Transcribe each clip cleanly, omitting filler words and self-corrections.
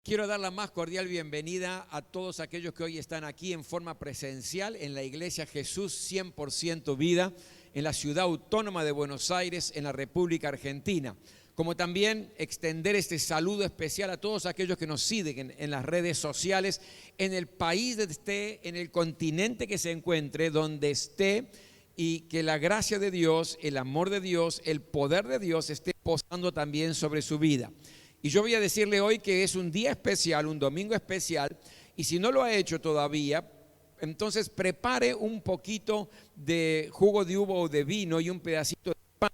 Quiero dar la más cordial bienvenida a todos aquellos que hoy están aquí en forma presencial en la Iglesia Jesús 100% Vida, en la ciudad autónoma de Buenos Aires, en la República Argentina. Como también extender este saludo especial a todos aquellos que nos siguen en las redes sociales, en el país donde esté, en el continente que se encuentre, donde esté, y que la gracia de Dios, el amor de Dios, el poder de Dios esté posando también sobre su vida. Y yo voy a decirle hoy que es un día especial, un domingo especial, y si no lo ha hecho todavía, entonces prepare un poquito de jugo de uva o de vino y un pedacito de pan.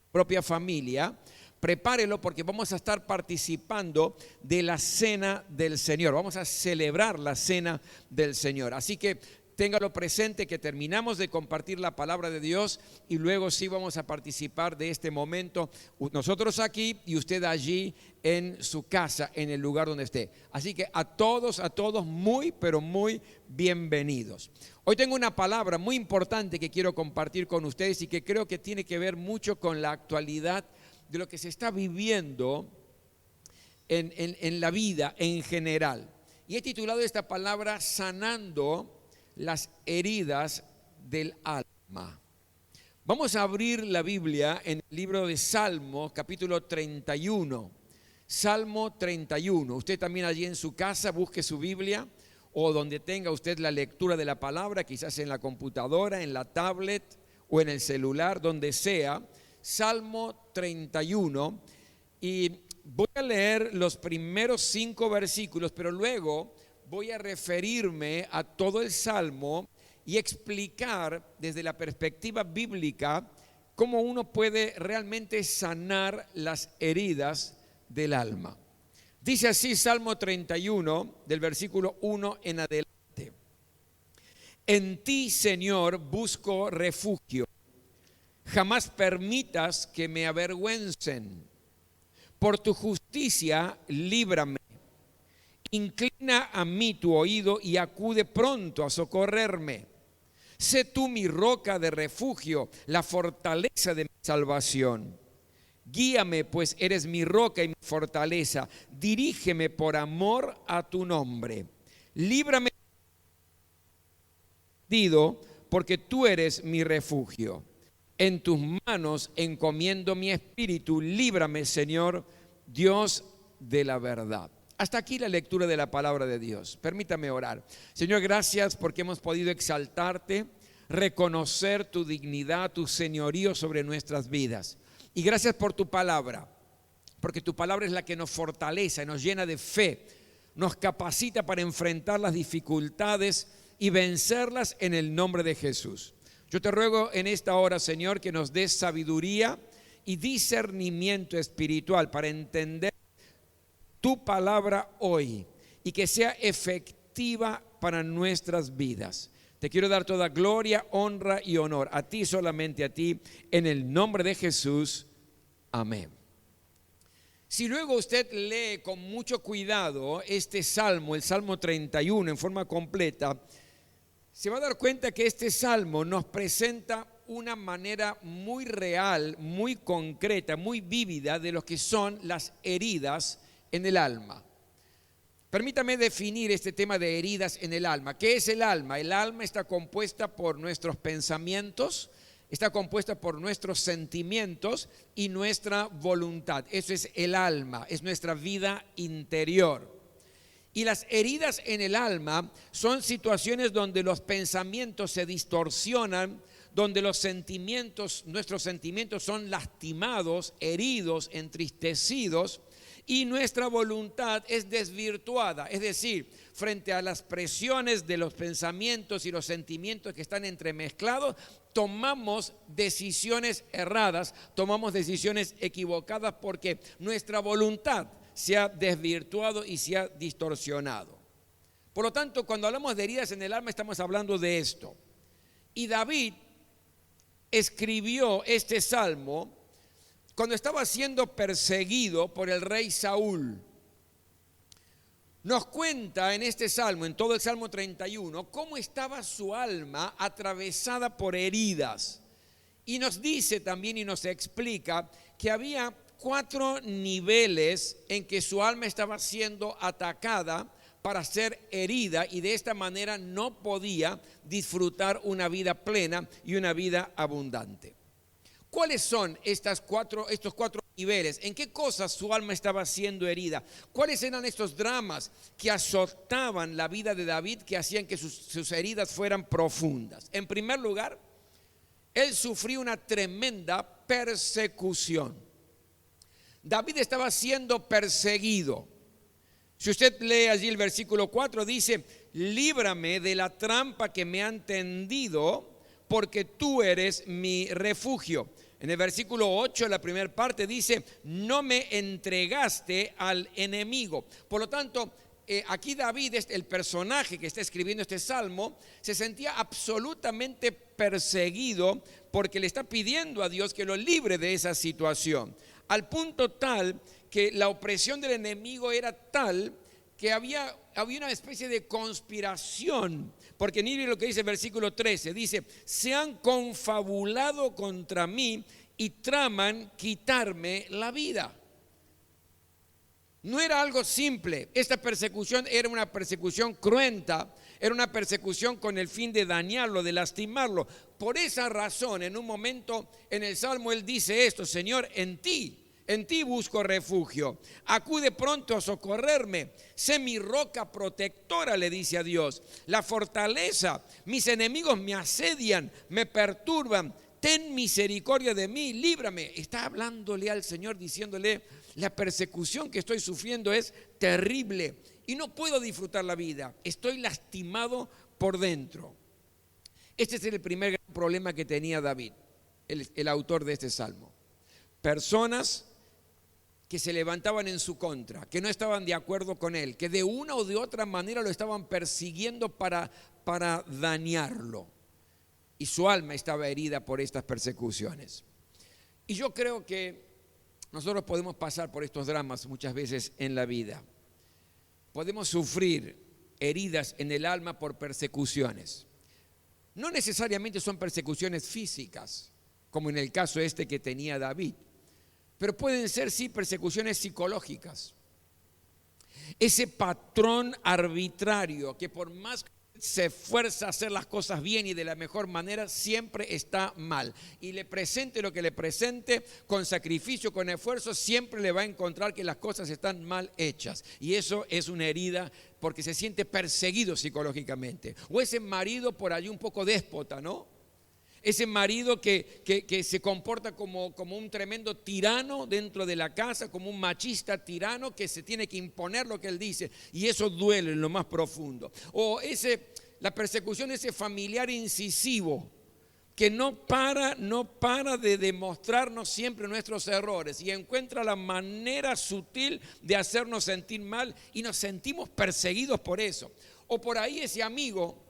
Propia familia, prepárelo porque vamos a estar participando de la cena del Señor. Vamos a celebrar la cena del Señor. Así que téngalo presente que terminamos de compartir la palabra de Dios y luego sí vamos a participar de este momento, nosotros aquí y usted allí en su casa, en el lugar donde esté. Así que a todos muy, pero muy bienvenidos. Hoy tengo una palabra muy importante que quiero compartir con ustedes y que creo que tiene que ver mucho con la actualidad de lo que se está viviendo en la vida en general. Y he titulado esta palabra Sanando las heridas del alma. Vamos a abrir la Biblia en el libro de Salmos, capítulo 31. Salmo 31. Usted también allí en su casa busque su Biblia o donde tenga usted la lectura de la palabra, quizás en la computadora, en la tablet o en el celular, donde sea. Salmo 31. Y voy a leer los primeros 5 versículos, pero luego voy a referirme a todo el Salmo y explicar desde la perspectiva bíblica cómo uno puede realmente sanar las heridas del alma. Dice así Salmo 31, del versículo 1 en adelante. En ti, Señor, busco refugio. Jamás permitas que me avergüencen. Por tu justicia, líbrame. Inclina a mí tu oído y acude pronto a socorrerme. Sé tú mi roca de refugio, la fortaleza de mi salvación. Guíame, pues eres mi roca y mi fortaleza. Dirígeme por amor a tu nombre. Líbrame, porque tú eres mi refugio. En tus manos encomiendo mi espíritu. Líbrame, Señor, Dios de la verdad. Hasta aquí la lectura de la palabra de Dios. Permítame orar. Señor, gracias porque hemos podido exaltarte, reconocer tu dignidad, tu señorío sobre nuestras vidas. Y gracias por tu palabra, porque tu palabra es la que nos fortalece, nos llena de fe, nos capacita para enfrentar las dificultades y vencerlas en el nombre de Jesús. Yo te ruego en esta hora, Señor, que nos des sabiduría y discernimiento espiritual para entender tu palabra hoy y que sea efectiva para nuestras vidas. Te quiero dar toda gloria, honra y honor a ti, solamente a ti, en el nombre de Jesús. Amén. Si luego usted lee con mucho cuidado este salmo, el Salmo 31 en forma completa, se va a dar cuenta que este salmo nos presenta una manera muy real, muy concreta, muy vívida de lo que son las heridas en el alma. Permítame definir este tema de heridas en el alma. ¿Qué es el alma? El alma está compuesta por nuestros pensamientos, está compuesta por nuestros sentimientos y nuestra voluntad. Eso es el alma, es nuestra vida interior. Y las heridas en el alma son situaciones donde los pensamientos se distorsionan, donde los sentimientos, nuestros sentimientos son lastimados, heridos, entristecidos, y nuestra voluntad es desvirtuada, es decir, frente a las presiones de los pensamientos y los sentimientos que están entremezclados, tomamos decisiones erradas, tomamos decisiones equivocadas porque nuestra voluntad se ha desvirtuado y se ha distorsionado. Por lo tanto, cuando hablamos de heridas en el alma, estamos hablando de esto. Y David escribió este salmo cuando estaba siendo perseguido por el rey Saúl. Nos cuenta en este salmo, en todo el Salmo 31, cómo estaba su alma atravesada por heridas. Y nos dice también y nos explica que había 4 niveles en que su alma estaba siendo atacada para ser herida y de esta manera no podía disfrutar una vida plena y una vida abundante. ¿Cuáles son estos 4 niveles? ¿En qué cosas su alma estaba siendo herida? ¿Cuáles eran estos dramas que azotaban la vida de David, que hacían que sus heridas fueran profundas? En primer lugar, él sufrió una tremenda persecución. David estaba siendo perseguido. Si usted lee allí el versículo 4, dice: líbrame de la trampa que me han tendido, porque tú eres mi refugio. En el versículo 8, la primera parte dice: no me entregaste al enemigo. Por lo tanto, aquí David, el personaje que está escribiendo este salmo, se sentía absolutamente perseguido porque le está pidiendo a Dios que lo libre de esa situación. Al punto tal que la opresión del enemigo era tal que había una especie de conspiración. Porque mire lo que dice el versículo 13, dice: se han confabulado contra mí y traman quitarme la vida. No era algo simple. Esta persecución era una persecución cruenta, era una persecución con el fin de dañarlo, de lastimarlo. Por esa razón, en un momento en el Salmo él dice esto: Señor, en ti busco refugio. Acude pronto a socorrerme. Sé mi roca protectora, le dice a Dios, la fortaleza. Mis enemigos me asedian, me perturban. Ten misericordia de mí, líbrame. Está hablándole al Señor, diciéndole: la persecución que estoy sufriendo es terrible y no puedo disfrutar la vida. Estoy lastimado por dentro. Este es el primer gran problema que tenía David, el autor de este salmo. Personas que se levantaban en su contra, que no estaban de acuerdo con él, que de una o de otra manera lo estaban persiguiendo para dañarlo. Y su alma estaba herida por estas persecuciones. Y yo creo que nosotros podemos pasar por estos dramas muchas veces en la vida. Podemos sufrir heridas en el alma por persecuciones. No necesariamente son persecuciones físicas, como en el caso que tenía David, pero pueden ser sí persecuciones psicológicas. Ese patrón arbitrario que por más que se esfuerza a hacer las cosas bien y de la mejor manera, siempre está mal. Y le presente lo que le presente, con sacrificio, con esfuerzo, siempre le va a encontrar que las cosas están mal hechas. Y eso es una herida porque se siente perseguido psicológicamente. O ese marido por allí un poco déspota, ¿no? Ese marido que se comporta como un tremendo tirano dentro de la casa, como un machista tirano que se tiene que imponer lo que él dice, y eso duele en lo más profundo. O la persecución de ese familiar incisivo que no para de demostrarnos siempre nuestros errores y encuentra la manera sutil de hacernos sentir mal y nos sentimos perseguidos por eso. O por ahí ese amigo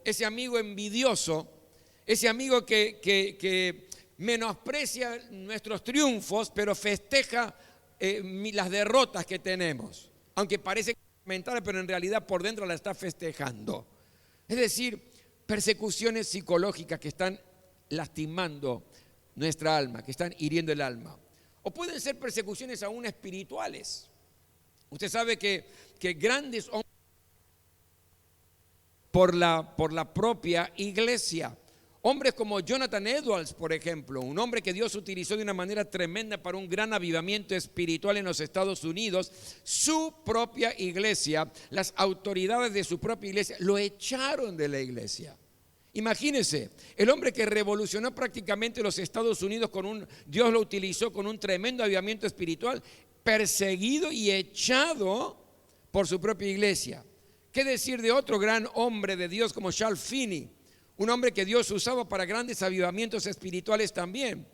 envidioso, ese amigo que menosprecia nuestros triunfos, pero festeja las derrotas que tenemos, aunque parece mental, pero en realidad por dentro la está festejando. Es decir, persecuciones psicológicas que están lastimando nuestra alma, que están hiriendo el alma. O pueden ser persecuciones aún espirituales. Usted sabe que grandes hombres por la propia iglesia. Hombres como Jonathan Edwards, por ejemplo, un hombre que Dios utilizó de una manera tremenda para un gran avivamiento espiritual en los Estados Unidos, su propia iglesia, las autoridades de su propia iglesia, lo echaron de la iglesia. Imagínense, el hombre que revolucionó prácticamente los Estados Unidos Dios lo utilizó con un tremendo avivamiento espiritual, perseguido y echado por su propia iglesia. ¿Qué decir de otro gran hombre de Dios como Charles Finney? Un hombre que Dios usaba para grandes avivamientos espirituales también.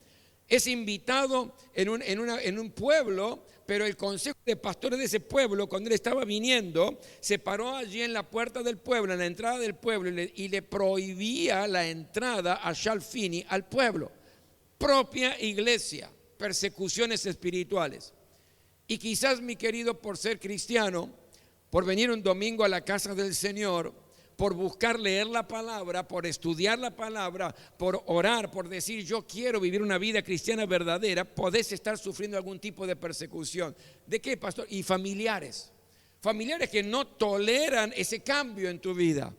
Es invitado en un pueblo, pero el consejo de pastores de ese pueblo, cuando él estaba viniendo, se paró allí en la puerta del pueblo, en la entrada del pueblo, y le prohibía la entrada a Charles Finney al pueblo. Propia iglesia, persecuciones espirituales. Y quizás, mi querido, por ser cristiano, por venir un domingo a la casa del Señor, por buscar leer la palabra, por estudiar la palabra, por orar, por decir yo quiero vivir una vida cristiana verdadera, podés estar sufriendo algún tipo de persecución. ¿De qué, pastor? Y familiares que no toleran ese cambio en tu vida.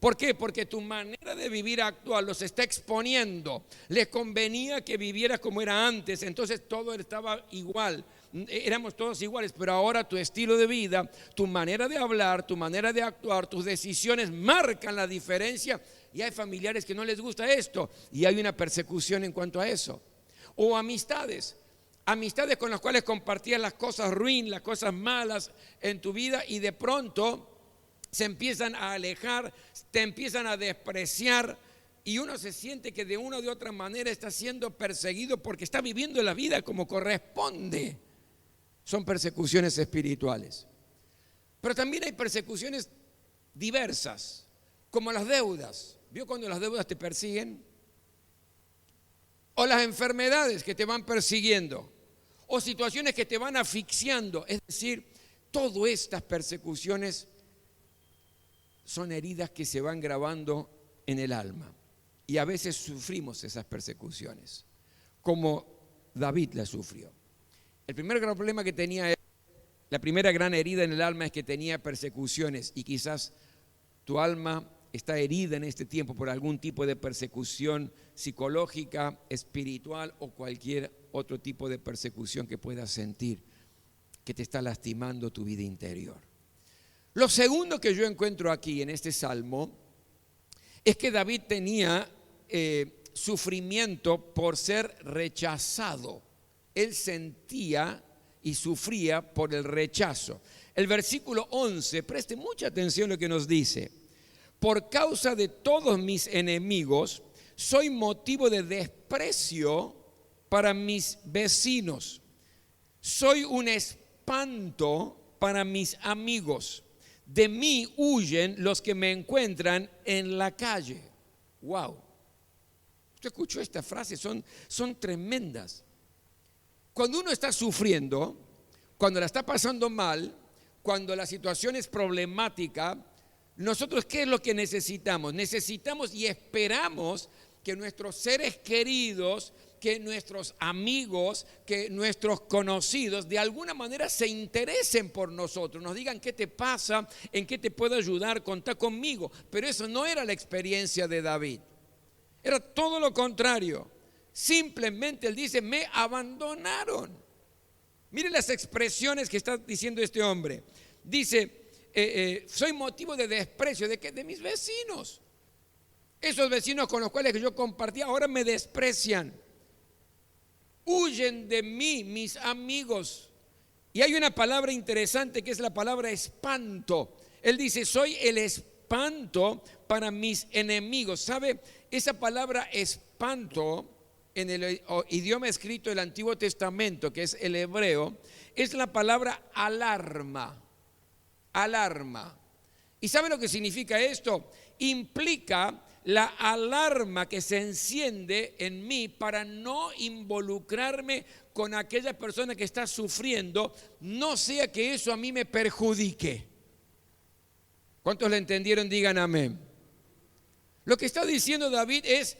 ¿Por qué? Porque tu manera de vivir actual los está exponiendo. Les convenía que vivieras como era antes, entonces todo estaba igual. Éramos todos iguales, pero ahora tu estilo de vida, tu manera de hablar, tu manera de actuar, tus decisiones marcan la diferencia. Y hay familiares que no les gusta esto y hay una persecución en cuanto a eso. O amistades con las cuales compartías las cosas ruines, las cosas malas en tu vida y de pronto se empiezan a alejar, te empiezan a despreciar y uno se siente que de una u otra manera está siendo perseguido porque está viviendo la vida como corresponde. Son persecuciones espirituales. Pero también hay persecuciones diversas, como las deudas. ¿Vio cuando las deudas te persiguen? O las enfermedades que te van persiguiendo, o situaciones que te van asfixiando. Es decir, todas estas persecuciones son heridas que se van grabando en el alma. Y a veces sufrimos esas persecuciones, como David las sufrió. El primer gran problema que tenía, la primera gran herida en el alma es que tenía persecuciones y quizás tu alma está herida en este tiempo por algún tipo de persecución psicológica, espiritual o cualquier otro tipo de persecución que puedas sentir que te está lastimando tu vida interior. Lo segundo que yo encuentro aquí en este salmo es que David tenía sufrimiento por ser rechazado. Él sentía y sufría por el rechazo. El versículo 11, preste mucha atención a lo que nos dice. Por causa de todos mis enemigos, soy motivo de desprecio para mis vecinos. Soy un espanto para mis amigos. De mí huyen los que me encuentran en la calle. Wow. Usted escuchó esta frase, son tremendas. Cuando uno está sufriendo, cuando la está pasando mal, cuando la situación es problemática, nosotros, ¿qué es lo que necesitamos? Necesitamos y esperamos que nuestros seres queridos, que nuestros amigos, que nuestros conocidos de alguna manera se interesen por nosotros, nos digan qué te pasa, en qué te puedo ayudar, contá conmigo. Pero eso no era la experiencia de David, era todo lo contrario. Simplemente él dice, me abandonaron. Miren las expresiones que está diciendo este hombre. Dice, soy motivo de desprecio, ¿de qué? De mis vecinos. Esos vecinos con los cuales yo compartía ahora me desprecian. Huyen de mí mis amigos. Y hay una palabra interesante que es la palabra espanto. Él dice, soy el espanto para mis enemigos. ¿Sabe? Esa palabra espanto en el idioma escrito del Antiguo Testamento, que es el hebreo, es la palabra alarma. Alarma. ¿Y sabe lo que significa esto? Implica la alarma que se enciende en mí para no involucrarme con aquella persona que está sufriendo, no sea que eso a mí me perjudique. ¿Cuántos le entendieron? Digan amén. Lo que está diciendo David es,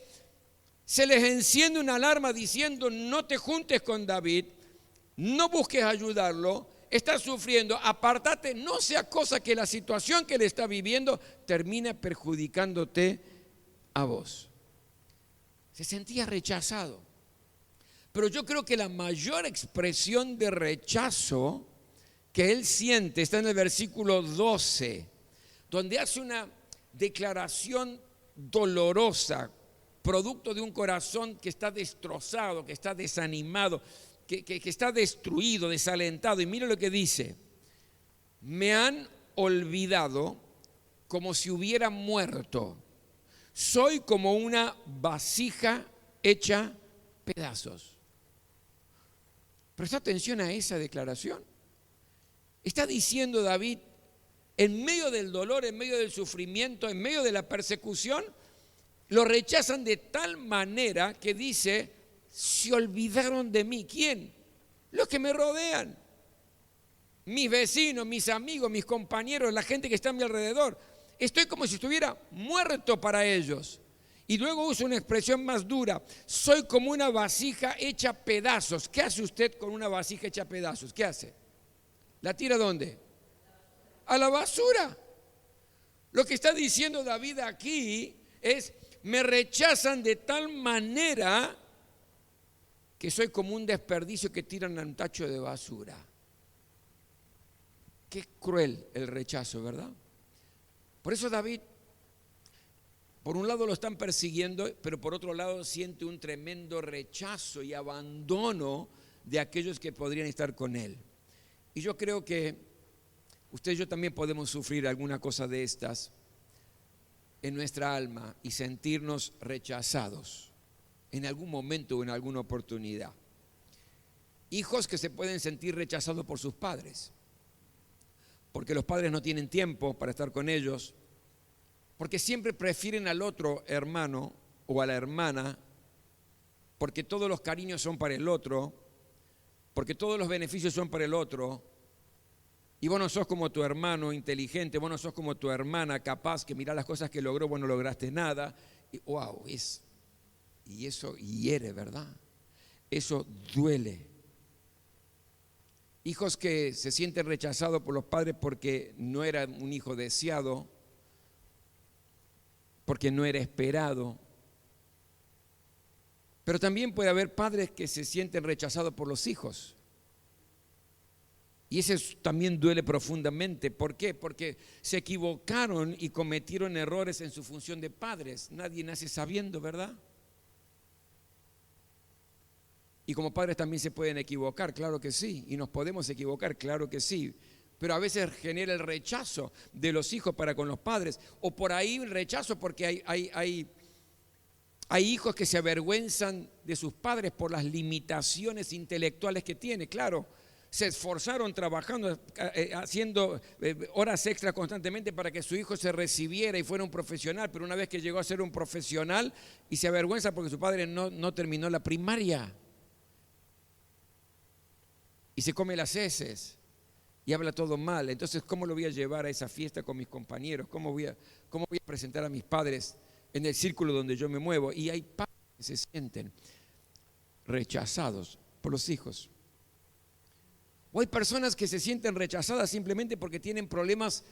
se les enciende una alarma diciendo, no te juntes con David, no busques ayudarlo, está sufriendo, apártate, no sea cosa que la situación que él está viviendo termine perjudicándote a vos. Se sentía rechazado. Pero yo creo que la mayor expresión de rechazo que él siente está en el versículo 12, donde hace una declaración dolorosa, producto de un corazón que está destrozado, que está desanimado, que está destruido, desalentado. Y mira lo que dice: me han olvidado como si hubiera muerto. Soy como una vasija hecha pedazos. Presta atención a esa declaración. Está diciendo David, en medio del dolor, en medio del sufrimiento, en medio de la persecución, lo rechazan de tal manera que dice, se olvidaron de mí. ¿Quién? Los que me rodean. Mis vecinos, mis amigos, mis compañeros, la gente que está a mi alrededor. estoy como si estuviera muerto para ellos. Y luego uso una expresión más dura, soy como una vasija hecha pedazos. ¿Qué hace usted con una vasija hecha pedazos? ¿Qué hace? ¿La tira dónde? A la basura. Lo que está diciendo David aquí es, me rechazan de tal manera que soy como un desperdicio que tiran a un tacho de basura. Qué cruel el rechazo, ¿verdad? Por eso David, por un lado lo están persiguiendo, pero por otro lado siente un tremendo rechazo y abandono de aquellos que podrían estar con él. Y yo creo que usted y yo también podemos sufrir alguna cosa de estas en nuestra alma y sentirnos rechazados en algún momento o en alguna oportunidad. Hijos que se pueden sentir rechazados por sus padres, porque los padres no tienen tiempo para estar con ellos, porque siempre prefieren al otro hermano o a la hermana, porque todos los cariños son para el otro, porque todos los beneficios son para el otro, y vos no sos como tu hermano inteligente, vos no sos como tu hermana capaz que mirá las cosas que logró, vos no lograste nada. Y wow, y eso hiere, ¿verdad? Eso duele. Hijos que se sienten rechazados por los padres porque no era un hijo deseado, porque no era esperado. Pero también puede haber padres que se sienten rechazados por los hijos. Y ese también duele profundamente. ¿Por qué? Porque se equivocaron y cometieron errores en su función de padres. Nadie nace sabiendo, ¿verdad? Y como padres también se pueden equivocar, claro que sí. Y nos podemos equivocar, claro que sí. Pero a veces genera el rechazo de los hijos para con los padres. O por ahí el rechazo porque hay hijos que se avergüenzan de sus padres por las limitaciones intelectuales que tiene. Claro, se esforzaron trabajando, haciendo horas extras constantemente para que su hijo se recibiera y fuera un profesional. Pero una vez que llegó a ser un profesional y se avergüenza porque su padre no terminó la primaria. Y se come las heces y habla todo mal. Entonces, ¿cómo lo voy a llevar a esa fiesta con mis compañeros? ¿Cómo voy a presentar a mis padres en el círculo donde yo me muevo? Y hay padres que se sienten rechazados por los hijos. O hay personas que se sienten rechazadas simplemente porque tienen problemas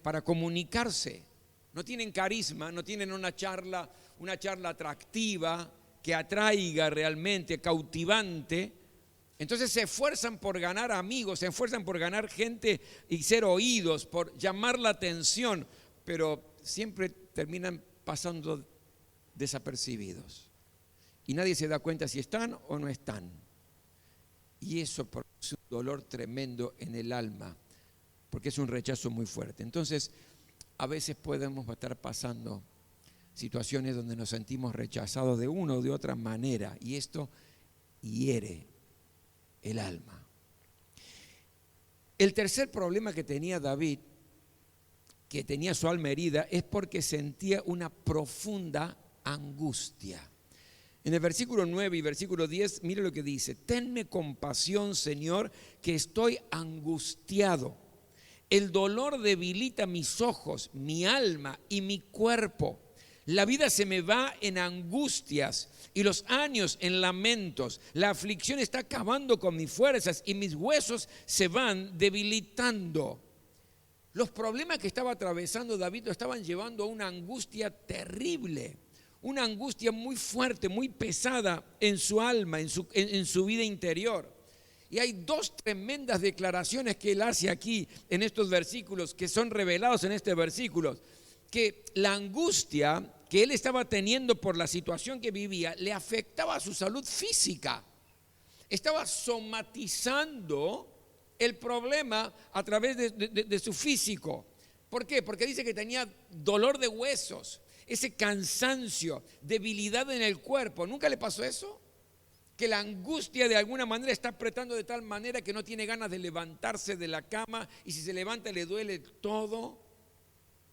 para comunicarse. No tienen carisma, no tienen una charla atractiva que atraiga realmente, cautivante. Entonces se esfuerzan por ganar amigos, se esfuerzan por ganar gente y ser oídos, por llamar la atención, pero siempre terminan pasando desapercibidos. Y nadie se da cuenta si están o no están. Y eso produce un dolor tremendo en el alma, porque es un rechazo muy fuerte. Entonces, a veces podemos estar pasando situaciones donde nos sentimos rechazados de una o de otra manera, y esto hiere el alma. El tercer problema que tenía David, que tenía su alma herida, es porque sentía una profunda angustia. En el versículo 9 y versículo 10, mire lo que dice: tenme compasión, Señor, que estoy angustiado. El dolor debilita mis ojos, mi alma y mi cuerpo. La vida se me va en angustias y los años en lamentos. La aflicción está acabando con mis fuerzas y mis huesos se van debilitando. Los problemas que estaba atravesando David lo estaban llevando a una angustia terrible, una angustia muy fuerte, muy pesada en su alma, en su vida interior. Y hay dos tremendas declaraciones que él hace aquí en estos versículos, que son revelados en este versículo. Que la angustia que él estaba teniendo por la situación que vivía le afectaba a su salud física. Estaba somatizando el problema a través de su físico. ¿Por qué? Porque dice que tenía dolor de huesos, ese cansancio, debilidad en el cuerpo. ¿Nunca le pasó eso? Que la angustia de alguna manera está apretando de tal manera que no tiene ganas de levantarse de la cama, y si se levanta le duele todo.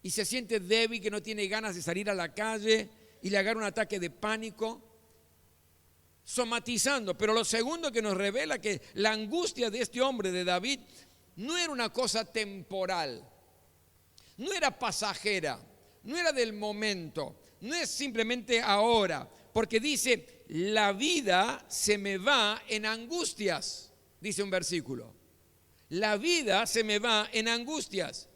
Y se siente débil, que no tiene ganas de salir a la calle y le agarra un ataque de pánico, somatizando. Pero lo segundo que nos revela que la angustia de este hombre, de David, no era una cosa temporal, no era pasajera, no era del momento, no es simplemente ahora, porque dice, la vida se me va en angustias, dice un versículo. La vida se me va en angustias.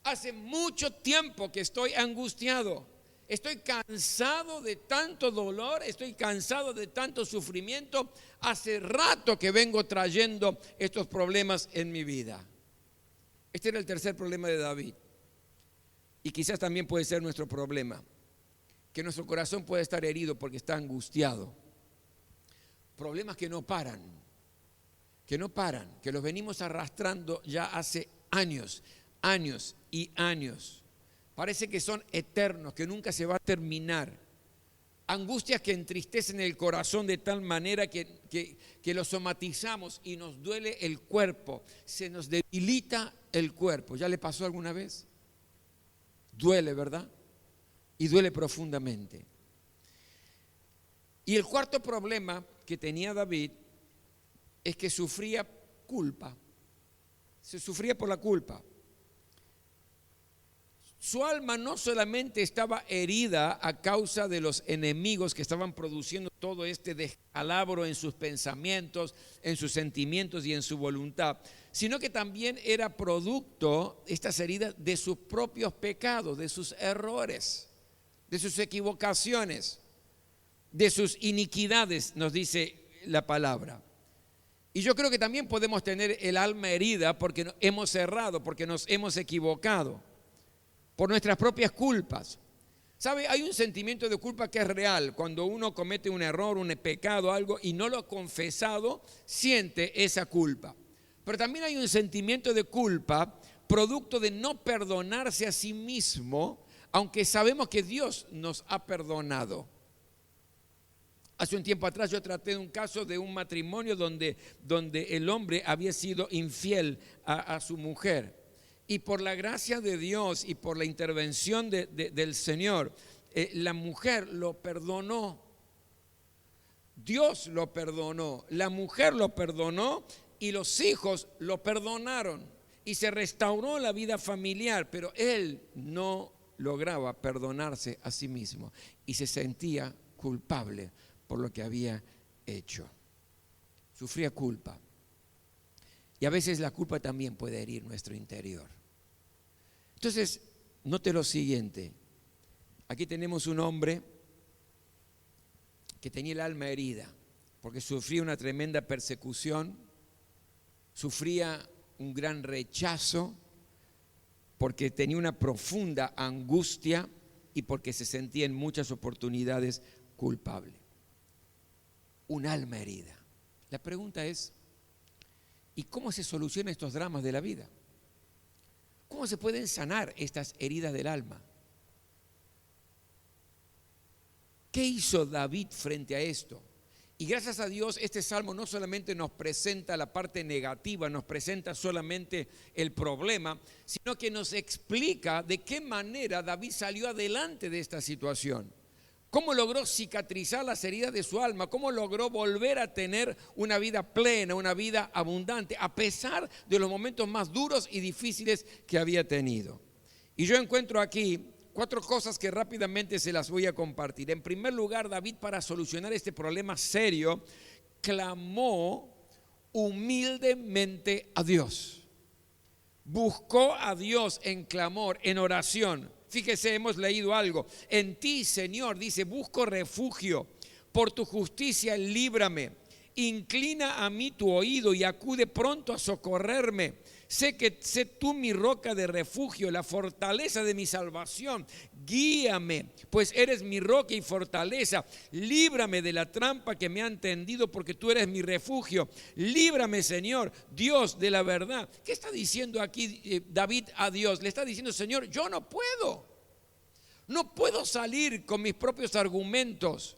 Hace mucho tiempo que estoy angustiado. Estoy cansado de tanto dolor, estoy cansado de tanto sufrimiento. Hace rato que vengo trayendo estos problemas en mi vida. Este era el tercer problema de David. Y quizás también puede ser nuestro problema, que nuestro corazón puede estar herido porque está angustiado. Problemas que no paran, que los venimos arrastrando ya hace años, años y años. Parece que son eternos, que nunca se va a terminar. Angustias que entristecen el corazón de tal manera que lo somatizamos y nos duele el cuerpo, se nos debilita el cuerpo. ¿Ya le pasó alguna vez? Duele, ¿verdad? Y duele profundamente. Y el cuarto problema que tenía David es que sufría culpa. Se sufría por la culpa. Su alma no solamente estaba herida a causa de los enemigos que estaban produciendo todo este descalabro en sus pensamientos, en sus sentimientos y en su voluntad, sino que también era producto, estas heridas, de sus propios pecados, de sus errores, de sus equivocaciones, de sus iniquidades, nos dice la palabra. Y yo creo que también podemos tener el alma herida porque hemos errado, porque nos hemos equivocado, por nuestras propias culpas. ¿Sabe? Hay un sentimiento de culpa que es real. Cuando uno comete un error, un pecado, algo, y no lo ha confesado, siente esa culpa. Pero también hay un sentimiento de culpa producto de no perdonarse a sí mismo, aunque sabemos que Dios nos ha perdonado. Hace un tiempo atrás yo traté de un caso de un matrimonio donde el hombre había sido infiel a su mujer. Y por la gracia de Dios y por la intervención del Señor, la mujer lo perdonó. Dios lo perdonó, la mujer lo perdonó y los hijos lo perdonaron. Y se restauró la vida familiar, pero él no lograba perdonarse a sí mismo y se sentía culpable por lo que había hecho. Sufría culpa. Y a veces la culpa también puede herir nuestro interior. Entonces, note lo siguiente. Aquí tenemos un hombre que tenía el alma herida porque sufría una tremenda persecución, sufría un gran rechazo, porque tenía una profunda angustia y porque se sentía en muchas oportunidades culpable. Un alma herida. La pregunta es, ¿y cómo se solucionan estos dramas de la vida? ¿Cómo se pueden sanar estas heridas del alma? ¿Qué hizo David frente a esto? Y gracias a Dios este salmo no solamente nos presenta la parte negativa, nos presenta solamente el problema, sino que nos explica de qué manera David salió adelante de esta situación. ¿Cómo logró cicatrizar las heridas de su alma? ¿Cómo logró volver a tener una vida plena, una vida abundante, a pesar de los momentos más duros y difíciles que había tenido? Y yo encuentro aquí 4 cosas que rápidamente se las voy a compartir. En primer lugar, David, para solucionar este problema serio, clamó humildemente a Dios. Buscó a Dios en clamor, en oración. Fíjese, hemos leído algo. En ti, Señor, dice, busco refugio. Por tu justicia, líbrame. Inclina a mí tu oído y acude pronto a socorrerme. Sé tú mi roca de refugio, la fortaleza de mi salvación. Guíame, pues eres mi roca y fortaleza. Líbrame de la trampa que me han tendido, porque tú eres mi refugio. Líbrame, Señor, Dios de la verdad. ¿Qué está diciendo aquí David a Dios? Le está diciendo, Señor, yo no puedo salir con mis propios argumentos.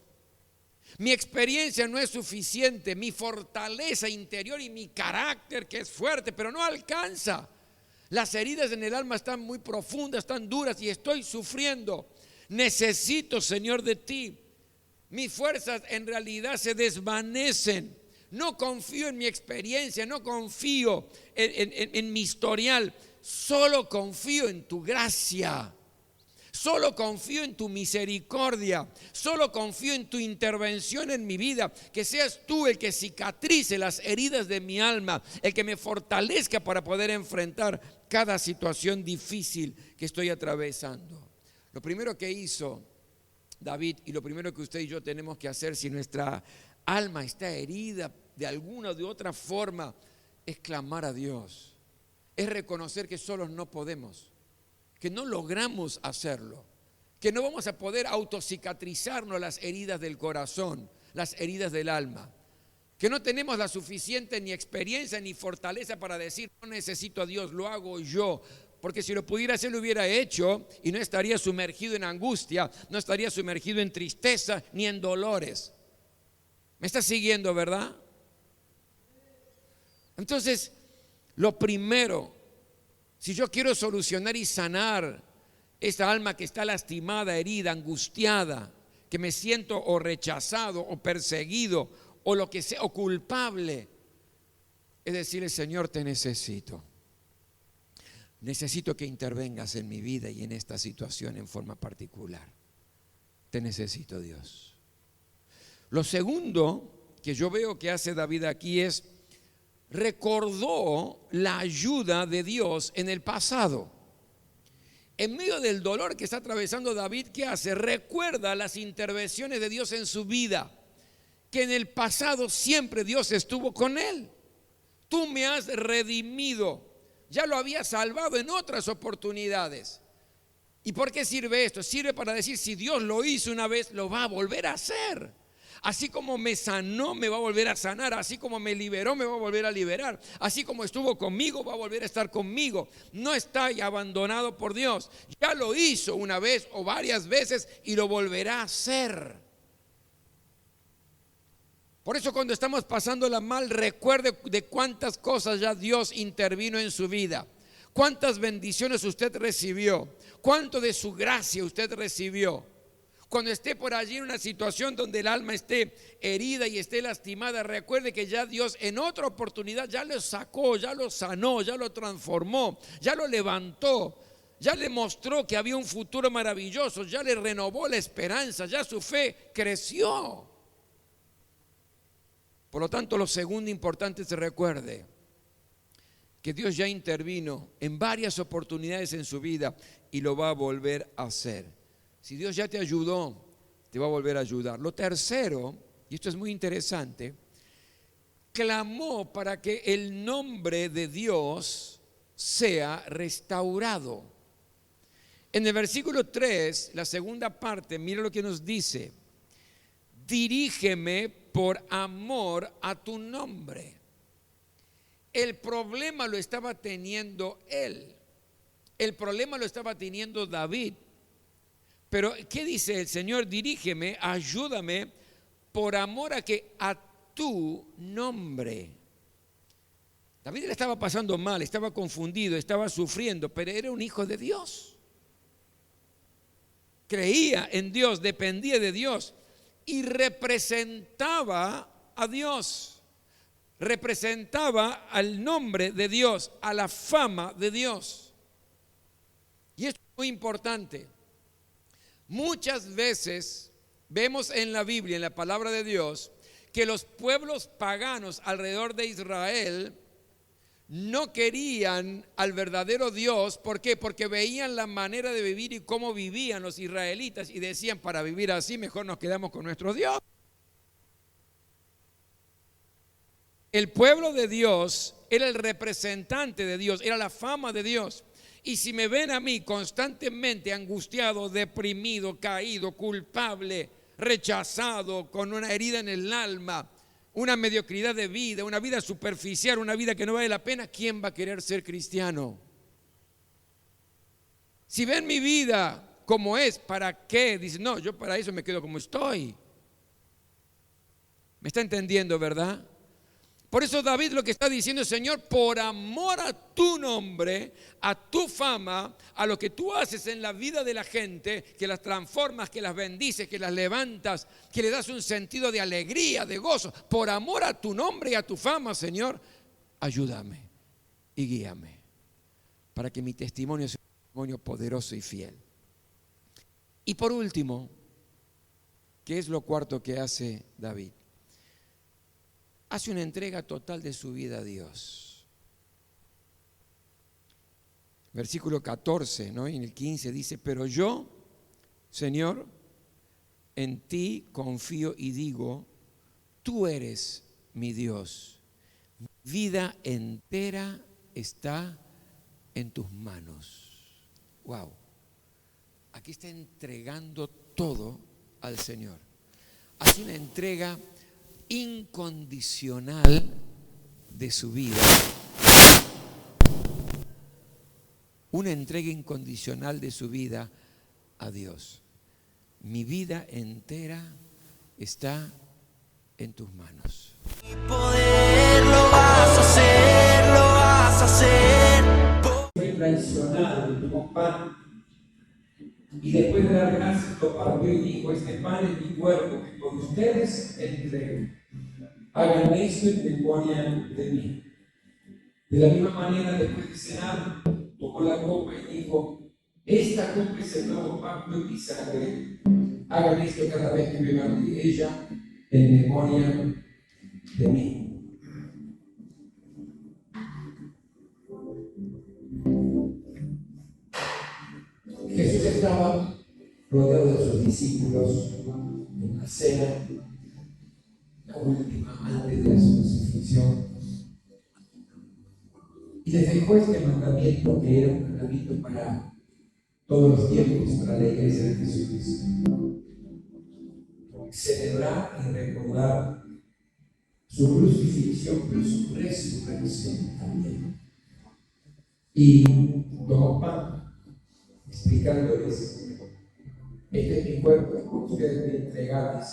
Mi experiencia no es suficiente, mi fortaleza interior y mi carácter, que es fuerte, pero no alcanza. Las heridas en el alma están muy profundas, están duras y estoy sufriendo. Necesito, Señor, de ti. Mis fuerzas en realidad se desvanecen. No confío en mi experiencia, no confío en mi historial. solo confío en tu gracia. Solo confío en tu misericordia, solo confío en tu intervención en mi vida, que seas tú el que cicatrice las heridas de mi alma, el que me fortalezca para poder enfrentar cada situación difícil que estoy atravesando. Lo primero que hizo David y lo primero que usted y yo tenemos que hacer si nuestra alma está herida de alguna o de otra forma es clamar a Dios, es reconocer que solos no podemos, que no logramos hacerlo, que no vamos a poder autocicatrizarnos las heridas del corazón, las heridas del alma, que no tenemos la suficiente ni experiencia ni fortaleza para decir, no necesito a Dios, lo hago yo, porque si lo pudiera hacer lo hubiera hecho y no estaría sumergido en angustia, no estaría sumergido en tristeza ni en dolores. ¿Me está siguiendo, verdad? Entonces, lo primero, si yo quiero solucionar y sanar esta alma que está lastimada, herida, angustiada, que me siento o rechazado o perseguido o lo que sea, o culpable, es decirle, Señor, te necesito. Necesito que intervengas en mi vida y en esta situación en forma particular. Te necesito, Dios. Lo segundo que yo veo que hace David aquí es recordó la ayuda de Dios en el pasado. En medio del dolor que está atravesando David, ¿qué hace? Recuerda las intervenciones de Dios en su vida, que en el pasado siempre Dios estuvo con él. Tú me has redimido, ya lo había salvado en otras oportunidades. ¿Y por qué sirve esto? Sirve para decir, si Dios lo hizo una vez, lo va a volver a hacer. Así como me sanó, me va a volver a sanar. Así como me liberó, me va a volver a liberar. Así como estuvo conmigo, va a volver a estar conmigo. No está abandonado por Dios. Ya lo hizo una vez o varias veces y lo volverá a hacer. Por eso cuando estamos pasándola mal, recuerde de cuántas cosas ya Dios intervino en su vida. Cuántas bendiciones usted recibió. Cuánto de su gracia usted recibió. Cuando esté por allí en una situación donde el alma esté herida y esté lastimada, recuerde que ya Dios en otra oportunidad ya lo sacó, ya lo sanó, ya lo transformó, ya lo levantó, ya le mostró que había un futuro maravilloso, ya le renovó la esperanza, ya su fe creció. Por lo tanto, lo segundo importante es que recuerde que Dios ya intervino en varias oportunidades en su vida y lo va a volver a hacer. Si Dios ya te ayudó, te va a volver a ayudar. Lo tercero, y esto es muy interesante, clamó para que el nombre de Dios sea restaurado. En el versículo 3, la segunda parte, mira lo que nos dice: dirígeme por amor a tu nombre. El problema lo estaba teniendo él, el problema lo estaba teniendo David. Pero ¿qué dice el Señor? Dirígeme, ayúdame por amor a tu nombre. David le estaba pasando mal, estaba confundido, estaba sufriendo, pero era un hijo de Dios. Creía en Dios, dependía de Dios y representaba a Dios. Representaba al nombre de Dios, a la fama de Dios. Y esto es muy importante. Muchas veces vemos en la Biblia, en la palabra de Dios, que los pueblos paganos alrededor de Israel no querían al verdadero Dios. ¿Por qué? Porque veían la manera de vivir y cómo vivían los israelitas y decían, para vivir así mejor nos quedamos con nuestro Dios. El pueblo de Dios era el representante de Dios, era la fama de Dios. Y si me ven a mí constantemente angustiado, deprimido, caído, culpable, rechazado, con una herida en el alma, una mediocridad de vida, una vida superficial, una vida que no vale la pena, ¿quién va a querer ser cristiano? Si ven mi vida como es, ¿para qué? Dicen, no, yo para eso me quedo como estoy. ¿Me está entendiendo, verdad? Por eso David lo que está diciendo, Señor, por amor a tu nombre, a tu fama, a lo que tú haces en la vida de la gente, que las transformas, que las bendices, que las levantas, que le das un sentido de alegría, de gozo, por amor a tu nombre y a tu fama, Señor, ayúdame y guíame. para que mi testimonio sea un testimonio poderoso y fiel. Y por último, ¿qué es lo cuarto que hace David? Hace una entrega total de su vida a Dios. Versículo 14, ¿no? Y en el 15 dice, pero yo, Señor, en ti confío y digo, tú eres mi Dios. Mi vida entera está en tus manos. Wow. Aquí está entregando todo al Señor. Hace una entrega incondicional de su vida. Una entrega incondicional de su vida a Dios. Mi vida entera está en tus manos. Poder lo vas a hacer, lo vas a hacer. Fue traicionado, tomó pan y después de dar gracias lo partió y dijo, este pan es mi cuerpo que por ustedes entrego. Hagan esto en memoria de mí. De la misma manera, después de cenar, tomó la copa y dijo, esta copa es el nuevo pacto en mi sangre. Hagan esto cada vez que beban de ella en memoria de mí. Jesús estaba rodeado de sus discípulos en la cena, la última antes de su crucifixión, y les dejó este mandamiento que era un mandamiento para todos los tiempos, para la iglesia de Jesucristo: celebrar y recordar su crucifixión, pero su resurrección también. Y tomó pan, explicándoles: este es mi cuerpo, es por ustedes me entregados.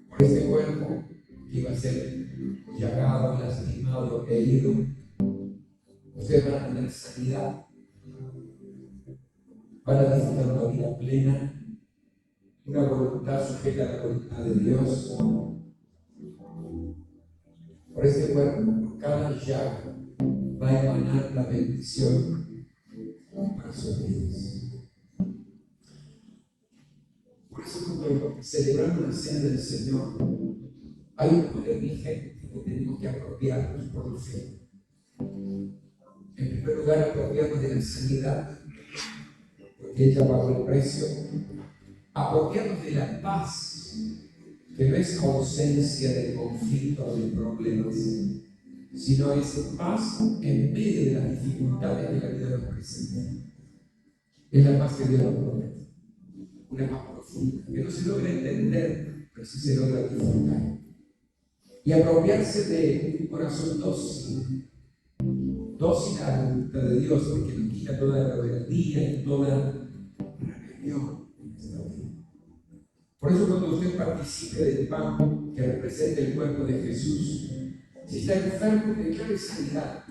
Por este cuerpo que iba a ser llagado, lastimado, herido, ustedes van a tener sanidad, van a disfrutar una vida plena, una voluntad sujeta a la voluntad de Dios. Por este cuerpo, por cada llaga, va a emanar la bendición para sus vidas. Por eso, cuando celebramos la cena del Señor, hay un poder vigente que tenemos que apropiarnos por fe. En primer lugar, apropiarnos de la sanidad, porque ella pagó el precio. Apropiarnos de la paz, que no es ausencia de conflicto o de problemas, sino es paz en medio de las dificultades de la vida de los presentes. Es la paz que Dios nos promete, una paz profunda, que no se logra entender, pero sí se logra disfrutar. Y apropiarse de un corazón dócil a la voluntad de Dios, porque nos quita toda la rebeldía y toda rebelión en nuestra vida. Por eso, cuando usted participe del pan que representa el cuerpo de Jesús, si está enfermo, declare sanidad.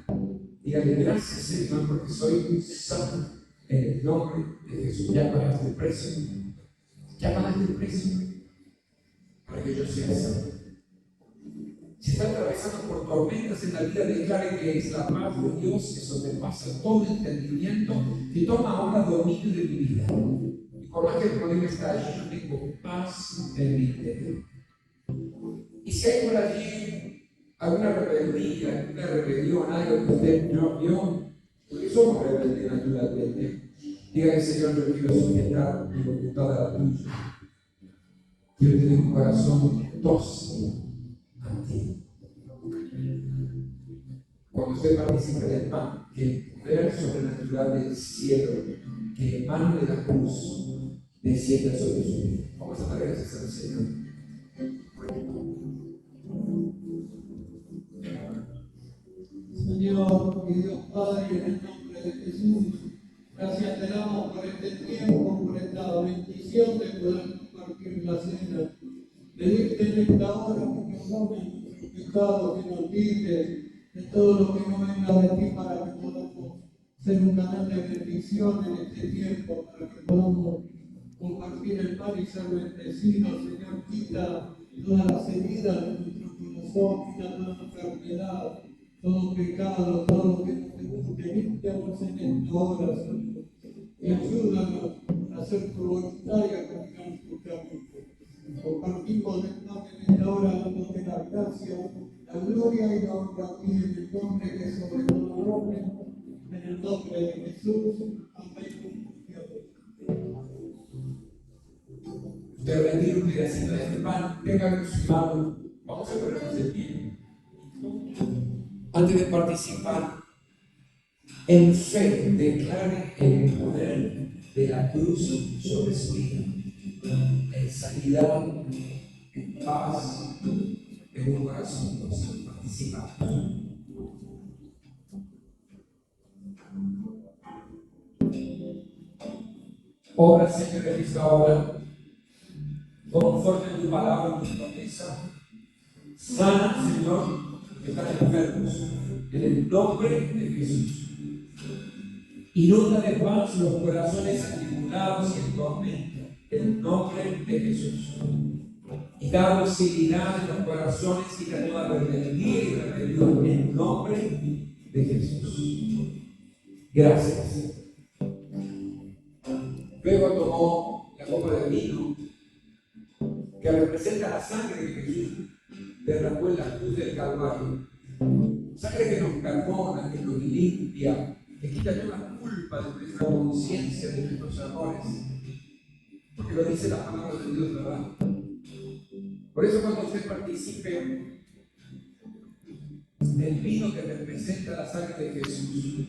Dígale: gracias, Señor, porque soy sano en el nombre de Jesús. Ya pagaste el precio. Ya pagaste el precio para que yo sea sano. Si está atravesando por tormentas en la vida, declare que es la paz de Dios que sobrepasa todo entendimiento, que toma ahora dominio de mi vida. Y por más que el problema está allí, yo tengo paz en mi interior. Y si hay por allí alguna rebeldía, alguna rebelión, algo que usted no vio, porque somos rebeldes naturalmente, dígale: Señor, yo quiero sujetar mi voluntad a la tuya. Quiero tener un corazón dócil a ti. Cuando usted participa del pan, que el poder sobrenatural del cielo, que emana de la cruz, descienda sobre su vida. Vamos a dar gracias al Señor. Señor y Dios Padre, en el nombre de Jesús, gracias te damos por este tiempo, por esta bendición de poder compartir la cena. Pedirte en esta hora que perdones nuestros pecados, que nos libres de todo lo que no venga de ti, para que podamos ser un canal de bendición en este tiempo, para que podamos compartir el pan y ser bendecidos. Señor, quita todas las heridas de nuestro corazón, quita toda enfermedad, todo pecado, todo lo que no te guste, límpianos en esta hora, Señor. Y ayúdanos a hacer tu voluntad y a caminar tu camino. Compartimos el pan en esta hora, dándote la gracia, la gloria y la honra a ti, en el nombre que es sobre todo nombre, en el nombre de Jesús. Amén. Usted bendiga un pedacito de este pan, tenga en su mano. Vamos a ponernos de pie. Antes de participar, en fe declare el poder de la cruz sobre su vida, en sanidad, en paz, en un corazón. Vamos a participar. Obra, Señor, en esta hora, conforme a tu palabra, tu promesa. Sana, Señor, que están enfermos, en el nombre de Jesús. Inunda de paz los corazones atribulados y en tormento, en el nombre de Jesús. Y da docilidad en los corazones y da toda rebeldía y rebelión, en el nombre de Jesús. Gracias. Luego tomó la copa de vino que representa la sangre de Jesús derramó en la cruz del Calvario. Sangre que nos perdona, que nos limpia, que quita toda culpa de nuestra conciencia, de nuestros errores. Porque lo dice la palabra de Dios, ¿verdad? Por eso cuando usted participe del vino que representa la sangre de Jesús,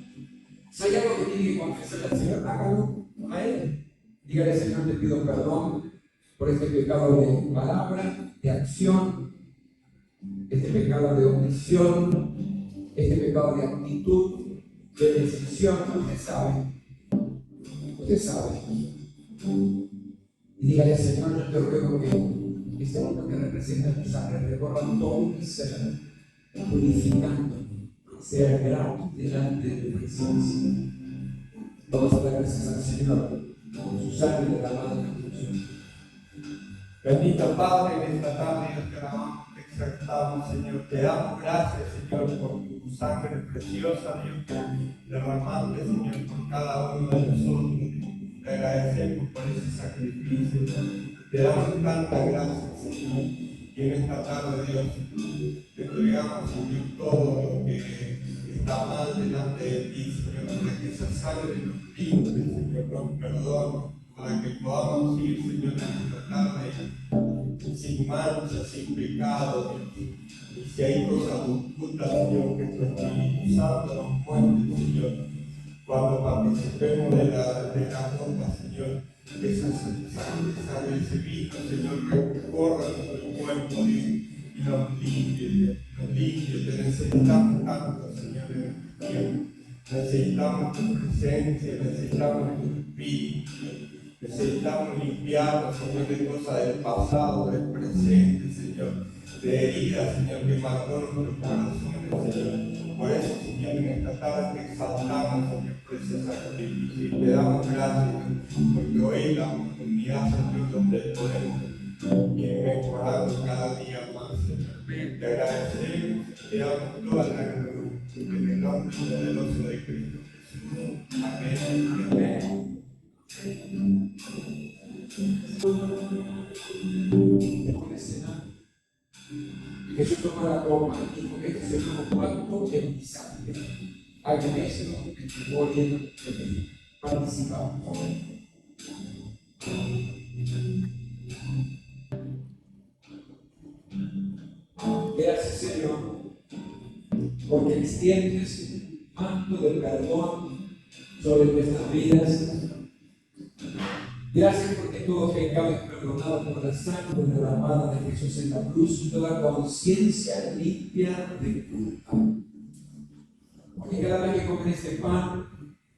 si hay algo que tiene que confesar al Señor, hágalo a Él. Dígale, Señor, te pido perdón por este pecado de palabra, de acción, este pecado de omisión, este pecado de actitud, de decisión. Usted sabe. Usted sabe. Y dígale, Señor, yo te ruego que este mundo que representa tu sangre recorra todo mi ser, purificando, sea grato delante de tu presencia. Vamos a dar gracias al Señor por su sangre derramada en la cruz. Bendito Padre, en esta tarde Dios te alabamos, te exaltamos, Señor. Te damos gracias, Señor, por tu sangre preciosa, Dios, derramante, Señor, por cada uno de nosotros. Te agradecemos por ese sacrificio. Te damos tantas gracias, Señor. Y en esta tarde, Dios, te entregamos, Señor, todo lo que está mal delante de ti, Señor, para que esa sangre nos limpie, Señor, nos perdone, para que podamos ir, Señor, en esta tarde sin mancha, sin pecado, Dios. Y si hay cosas ocultas, Señor, que tu Espíritu Santo nos muestre, Señor, cuando participemos de la copa, Señor, que esa sangre, ese vino, Señor, recorra nuestro cuerpo, Dios, y nos limpie, Dios, nos limpie. Te necesitamos tanto, Señor, Dios. Necesitamos tu presencia, necesitamos tu Espíritu. Necesitamos limpiarnos, Señor, de cosas del pasado, del presente, Señor, de heridas, Señor, que marcó nuestros corazones, Señor. Por eso, Señor, en esta tarde te exaltamos, Señor, por ese sacrificio y te damos gracias, porque hoy es la oportunidad, Señor, donde podemos ir mejorando cada día más, Señor. Te agradecemos y te damos toda la gloria en el nombre poderoso de Cristo Jesús. Amén. Amén. Jesús toma la copa y dijo: este es el nuevo pacto de mi sangre. Hagan esto en memoria de mí. Participamos. Gracias, Señor, porque extiendes el manto del perdón sobre nuestras vidas. Gracias porque todo pecado es perdonado por la sangre derramada de Jesús en la cruz y toda conciencia limpia de culpa. Porque cada vez que comen este pan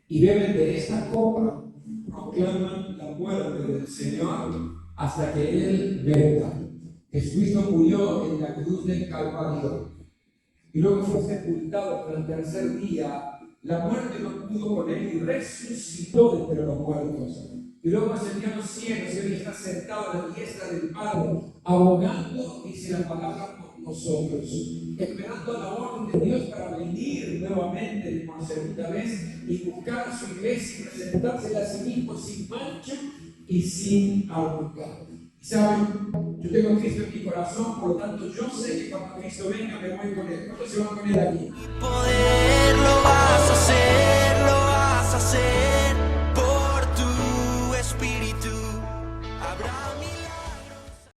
y beben de esta copa, proclaman la muerte del Señor hasta que Él venga. Jesucristo murió en la cruz del Calvario y luego fue sepultado, pero al tercer día la muerte no pudo con Él y resucitó de entre los muertos. Y luego ascendió a los cielos y hoy está sentado a la diestra del Padre, abogando, dice la palabra, por nosotros, esperando la orden de Dios para venir nuevamente por segunda vez y buscar a su iglesia y presentársela a sí mismo sin mancha y sin arrugar. Y saben, yo tengo a Cristo en mi corazón, por lo tanto yo sé que cuando Cristo venga me voy con Él. ¿Cuántos se van con Él aquí? Poder